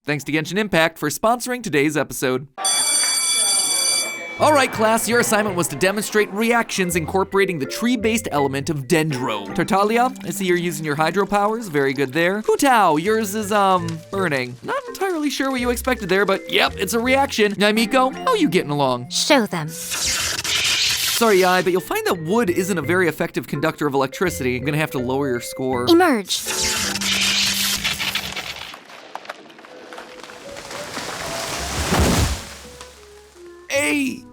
Thanks to Genshin Impact for sponsoring today's episode. Alright class, your assignment was to demonstrate reactions incorporating the tree-based element of Dendro. Tartaglia, I see you're using your hydro powers, very good there. Hutao, yours is, burning. Not entirely sure what you expected there, but yep, it's a reaction. Naimiko, how are you getting along? Show them. Sorry, Yai, but you'll find that wood isn't a very effective conductor of electricity. I'm gonna have to lower your score. Emerge. A+.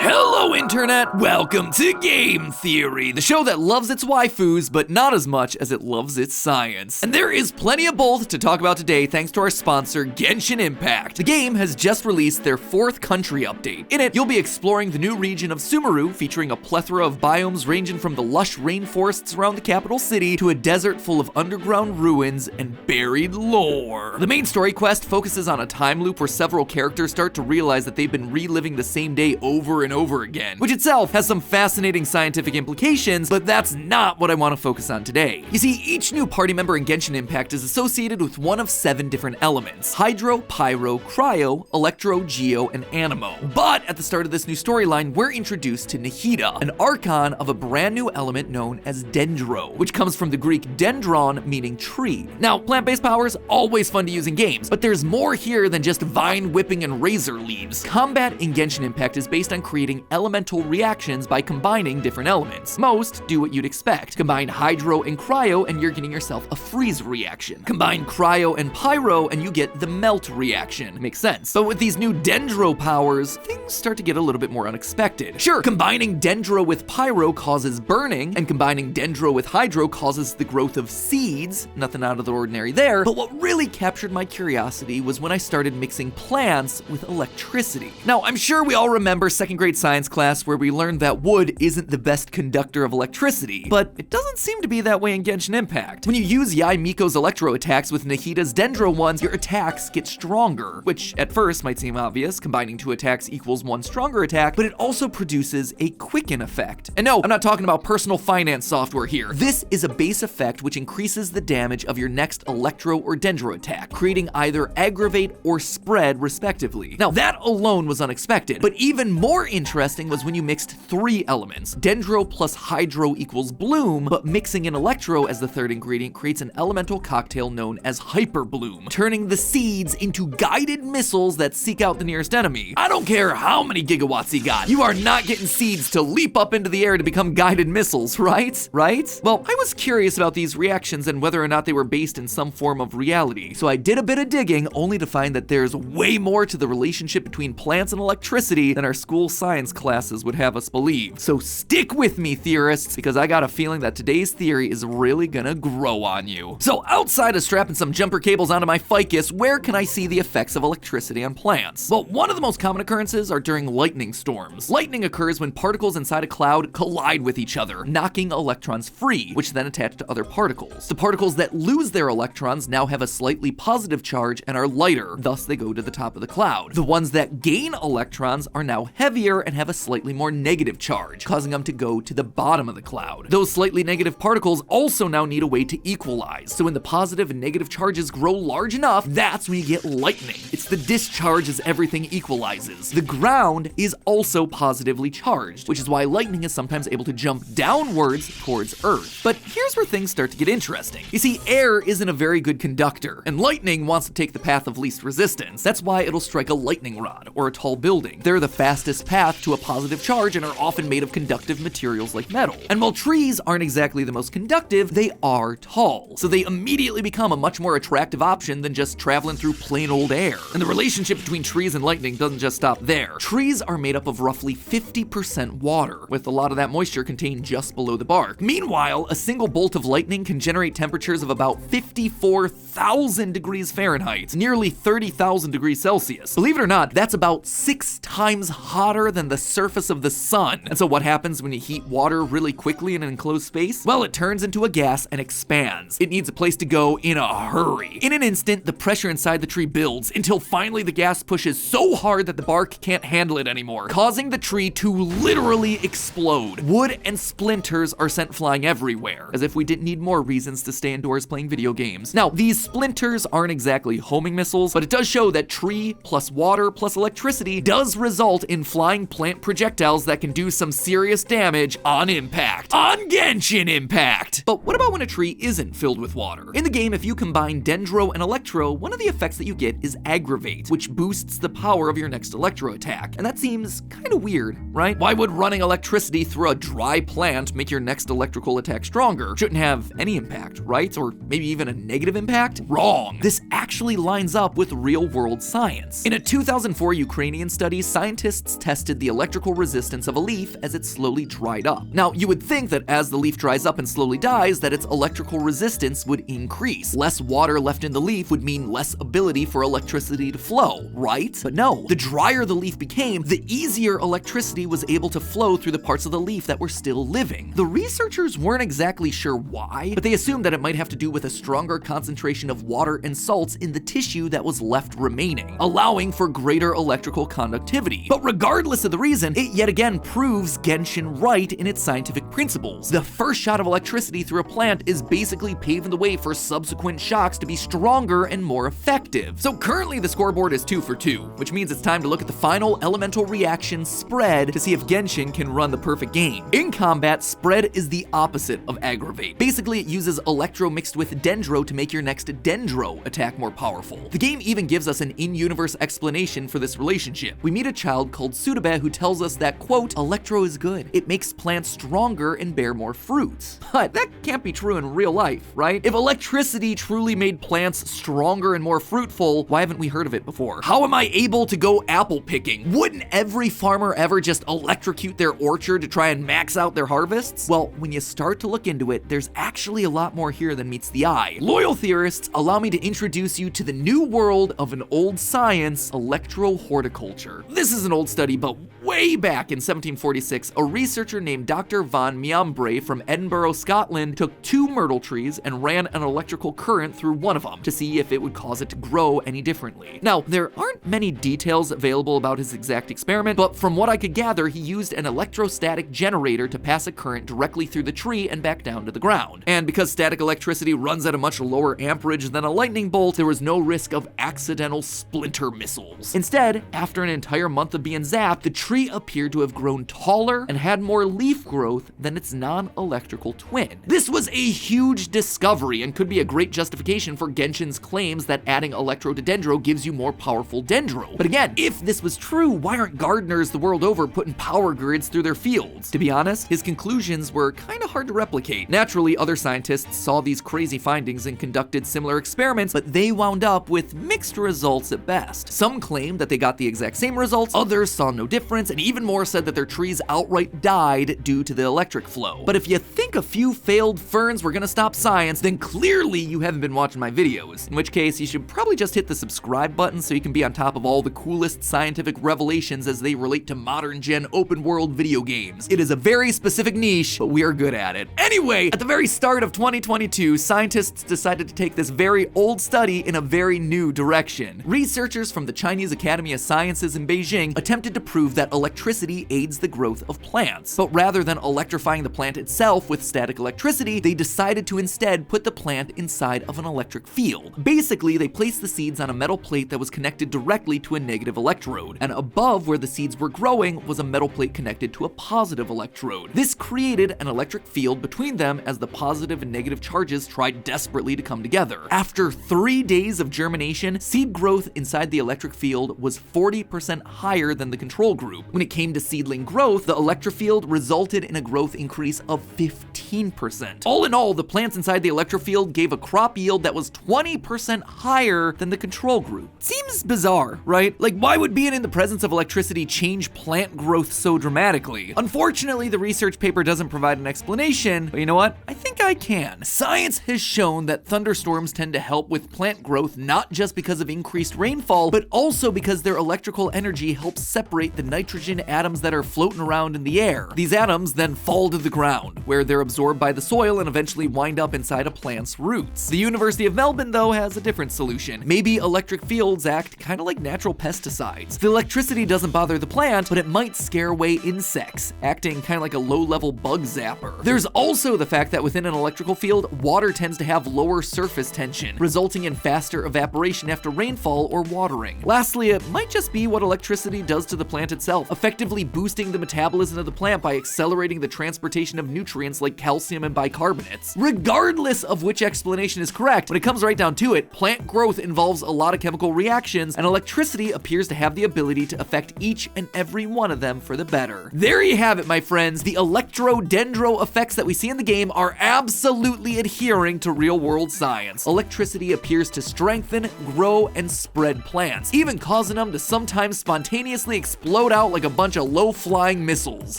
Hello, Internet! Welcome to Game Theory, the show that loves its waifus, but not as much as it loves its science. And there is plenty of both to talk about today thanks to our sponsor, Genshin Impact. The game has just released their 4th country update. In it, you'll be exploring the new region of Sumeru, featuring a plethora of biomes ranging from the lush rainforests around the capital city to a desert full of underground ruins and buried lore. The main story quest focuses on a time loop where several characters start to realize that they've been reliving the same day over and over again, which itself has some fascinating scientific implications, but that's not what I want to focus on today. You see, each new party member in Genshin Impact is associated with one of 7 different elements: Hydro, Pyro, Cryo, Electro, Geo, and Animo. But at the start of this new storyline, we're introduced to Nihida, an archon of a brand new element known as Dendro, which comes from the Greek dendron, meaning tree. Now, plant-based powers, always fun to use in games, but there's more here than just vine whipping and razor leaves. Combat in Genshin Impact is based on creating elemental reactions by combining different elements. Most do what you'd expect. Combine Hydro and Cryo and you're getting yourself a freeze reaction. Combine Cryo and Pyro and you get the melt reaction. Makes sense. But with these new Dendro powers, things start to get a little bit more unexpected. Sure, combining Dendro with Pyro causes burning, and combining Dendro with Hydro causes the growth of seeds. Nothing out of the ordinary there. But what really captured my curiosity was when I started mixing plants with electricity. Now, I'm sure we all remember 2nd grade science class where we learned that wood isn't the best conductor of electricity, but it doesn't seem to be that way in Genshin Impact. When you use Yai Miko's electro attacks with Nihida's Dendro ones, your attacks get stronger, which at first might seem obvious, combining 2 attacks equals 1 stronger attack, but it also produces a quicken effect. And no, I'm not talking about personal finance software here. This is a base effect which increases the damage of your next electro or Dendro attack, creating either aggravate or spread respectively. Now that alone was unexpected, but even more interesting was when you mixed 3 elements. Dendro plus Hydro equals Bloom, but mixing in Electro as the 3rd ingredient creates an elemental cocktail known as Hyper Bloom, turning the seeds into guided missiles that seek out the nearest enemy. I don't care how many gigawatts he got, you are not getting seeds to leap up into the air to become guided missiles, right? Right? Well, I was curious about these reactions and whether or not they were based in some form of reality, so I did a bit of digging only to find that there's way more to the relationship between plants and electricity than our school science classes would have us believe. So stick with me, theorists, because I got a feeling that today's theory is really gonna grow on you. So outside of strapping some jumper cables onto my ficus, where can I see the effects of electricity on plants? Well, one of the most common occurrences are during lightning storms. Lightning occurs when particles inside a cloud collide with each other, knocking electrons free, which then attach to other particles. The particles that lose their electrons now have a slightly positive charge and are lighter, thus they go to the top of the cloud. The ones that gain electrons are now heavier and have a slightly more negative charge, causing them to go to the bottom of the cloud. Those slightly negative particles also now need a way to equalize, so when the positive and negative charges grow large enough, that's when you get lightning. It's the discharge as everything equalizes. The ground is also positively charged, which is why lightning is sometimes able to jump downwards towards Earth. But here's where things start to get interesting. You see, air isn't a very good conductor, and lightning wants to take the path of least resistance. That's why it'll strike a lightning rod or a tall building. They're the fastest path to a positive charge and are often made of conductive materials like metal. And while trees aren't exactly the most conductive, they are tall, so they immediately become a much more attractive option than just traveling through plain old air. And the relationship between trees and lightning doesn't just stop there. Trees are made up of roughly 50% water, with a lot of that moisture contained just below the bark. Meanwhile, a single bolt of lightning can generate temperatures of about 54,000 degrees Fahrenheit, nearly 30,000 degrees Celsius. Believe it or not, that's about 6 times hotter than the surface surface of the sun. And so what happens when you heat water really quickly in an enclosed space? Well, it turns into a gas and expands. It needs a place to go in a hurry. In an instant, the pressure inside the tree builds until finally the gas pushes so hard that the bark can't handle it anymore, causing the tree to literally explode. Wood and splinters are sent flying everywhere, as if we didn't need more reasons to stay indoors playing video games. Now, these splinters aren't exactly homing missiles, but it does show that tree plus water plus electricity does result in flying plant projectiles that can do some serious damage on impact. On Genshin Impact! But what about when a tree isn't filled with water? In the game, if you combine Dendro and Electro, one of the effects that you get is Aggravate, which boosts the power of your next Electro attack. And that seems kinda weird, right? Why would running electricity through a dry plant make your next electrical attack stronger? Shouldn't have any impact, right? Or maybe even a negative impact? Wrong! This actually lines up with real-world science. In a 2004 Ukrainian study, scientists tested the electrical resistance of a leaf as it slowly dried up. Now, you would think that as the leaf dries up and slowly dies, that its electrical resistance would increase. Less water left in the leaf would mean less ability for electricity to flow, right? But no, the drier the leaf became, the easier electricity was able to flow through the parts of the leaf that were still living. The researchers weren't exactly sure why, but they assumed that it might have to do with a stronger concentration of water and salts in the tissue that was left remaining, allowing for greater electrical conductivity. But regardless of the reason, it yet again proves Genshin right in its scientific principles. The first shot of electricity through a plant is basically paving the way for subsequent shocks to be stronger and more effective. So currently the scoreboard is 2 for 2, which means it's time to look at the final elemental reaction spread to see if Genshin can run the perfect game. In combat, spread is the opposite of aggravate. Basically, it uses Electro mixed with Dendro to make your next Dendro attack more powerful. The game even gives us an in-universe explanation for this relationship. We meet a child called Sudebe who tells us that, quote, Electro is good. It makes plants stronger and bear more fruits. But that can't be true in real life, right? If electricity truly made plants stronger and more fruitful, why haven't we heard of it before? How am I able to go apple picking? Wouldn't every farmer ever just electrocute their orchard to try and max out their harvests? Well, when you start to look into it, there's actually a lot more here than meets the eye. Loyal theorists, allow me to introduce you to the new world of an old science, electro-horticulture. This is an old study, but way back in 1746, a researcher named Dr. von Miambre from Edinburgh, Scotland, took 2 myrtle trees and ran an electrical current through one of them to see if it would cause it to grow any differently. Now, there aren't many details available about his exact experiment, but from what I could gather, he used an electrostatic generator to pass a current directly through the tree and back down to the ground. And because static electricity runs at a much lower amperage than a lightning bolt, there was no risk of accidental splinter missiles. Instead, after an entire month of being zapped, the tree appeared to have grown taller and had more leaf growth than its non-electrical twin. This was a huge discovery and could be a great justification for Genshin's claims that adding Electro to Dendro gives you more powerful Dendro. But again, if this was true, why aren't gardeners the world over putting power grids through their fields? To be honest, his conclusions were kind of hard to replicate. Naturally, other scientists saw these crazy findings and conducted similar experiments, but they wound up with mixed results at best. Some claimed that they got the exact same results, others saw no difference, and even more said that their trees outright died due to the electric flow. But if you think a few failed ferns were gonna stop science, then clearly you haven't been watching my videos, in which case you should probably just hit the subscribe button so you can be on top of all the coolest scientific revelations as they relate to modern gen open world video games. It is a very specific niche, but we are good at it. Anyway, at the very start of 2022, scientists decided to take this very old study in a very new direction. Researchers from the Chinese Academy of Sciences in Beijing attempted to prove that electricity aids the growth of plants. But rather than electrifying the plant itself with static electricity, they decided to instead put the plant inside of an electric field. Basically, they placed the seeds on a metal plate that was connected directly to a negative electrode, and above where the seeds were growing was a metal plate connected to a positive electrode. This created an electric field between them as the positive and negative charges tried desperately to come together. After 3 days of germination, seed growth inside the electric field was 40% higher than the control group. When it came to seedling growth, the electrofield resulted in a growth increase of 15%. All in all, the plants inside the electrofield gave a crop yield that was 20% higher than the control group. Seems bizarre, right? Like, why would being in the presence of electricity change plant growth so dramatically? Unfortunately, the research paper doesn't provide an explanation, but you know what? I think think I can. Science has shown that thunderstorms tend to help with plant growth not just because of increased rainfall, but also because their electrical energy helps separate the nitrogen atoms that are floating around in the air. These atoms then fall to the ground, where they're absorbed by the soil and eventually wind up inside a plant's roots. The University of Melbourne, though, has a different solution. Maybe electric fields act kind of like natural pesticides. The electricity doesn't bother the plant, but it might scare away insects, acting kind of like a low-level bug zapper. There's also the fact that within an electrical field, water tends to have lower surface tension, resulting in faster evaporation after rainfall or watering. Lastly, it might just be what electricity does to the plant itself, effectively boosting the metabolism of the plant by accelerating the transportation of nutrients like calcium and bicarbonates. Regardless of which explanation is correct, when it comes right down to it, plant growth involves a lot of chemical reactions, and electricity appears to have the ability to affect each and every one of them for the better. There you have it, my friends. The electro-dendro effects that we see in the game are absolutely adhering to real-world science. Electricity appears to strengthen, grow, and spread plants, even causing them to sometimes spontaneously explode out like a bunch of low-flying missiles.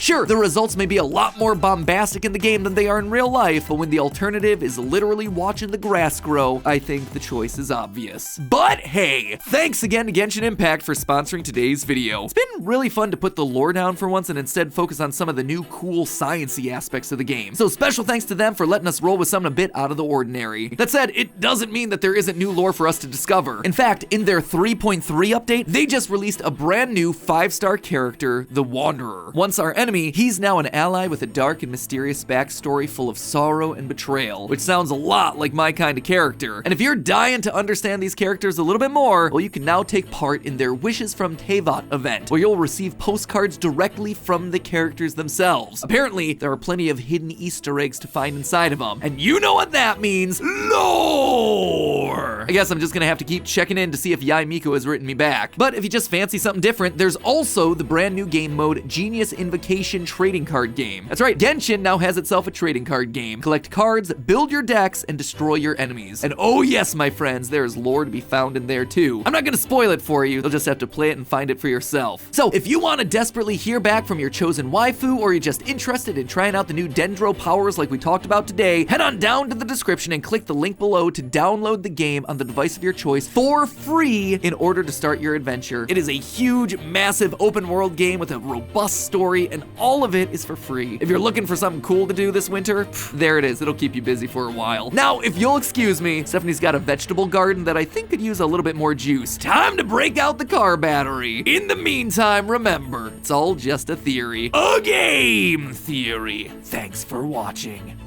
Sure, the results may be a lot more bombastic in the game than they are in real life, but when the alternative is literally watching the grass grow, I think the choice is obvious. But hey, thanks again to Genshin Impact for sponsoring today's video. It's been really fun to put the lore down for once and instead focus on some of the new cool sciencey aspects of the game. So special thanks to them for letting us roll with something a bit out of the ordinary. That said, it doesn't mean that there isn't new lore for us to discover. In fact, in their 3.3 update, they just released a brand new 5-star character, the Wanderer. Once our enemy, he's now an ally with a dark and mysterious backstory full of sorrow and betrayal, which sounds a lot like my kind of character. And if you're dying to understand these characters a little bit more, well, you can now take part in their Wishes from Teyvat event, where you'll receive postcards directly from the characters themselves. Apparently, there are plenty of hidden Easter eggs to find inside of them, and you know what that means: lore! I guess I'm just gonna have to keep checking in to see if Yai Miko has written me back. But if you just fancy something different, there's also the brand new game mode Genius Invocation trading card game. That's right, Genshin now has itself a trading card game. Collect cards, build your decks, and destroy your enemies. And oh yes, my friends, there's lore to be found in there too. I'm not gonna spoil it for you, you'll just have to play it and find it for yourself. So if you want to desperately hear back from your chosen waifu, or you're just interested in trying out the new Dendro powers like we talked about today, head on down to the description and click the link below to download the game on the device of your choice for free in order to start your adventure. It is a huge, massive open world game with a robust story, and all of it is for free. If you're looking for something cool to do this winter, there it is. It'll keep you busy for a while. Now, if you'll excuse me, Stephanie's got a vegetable garden that I think could use a little bit more juice. Time to break out the car battery. In the meantime, remember, it's all just a theory. A game theory. Thanks for watching.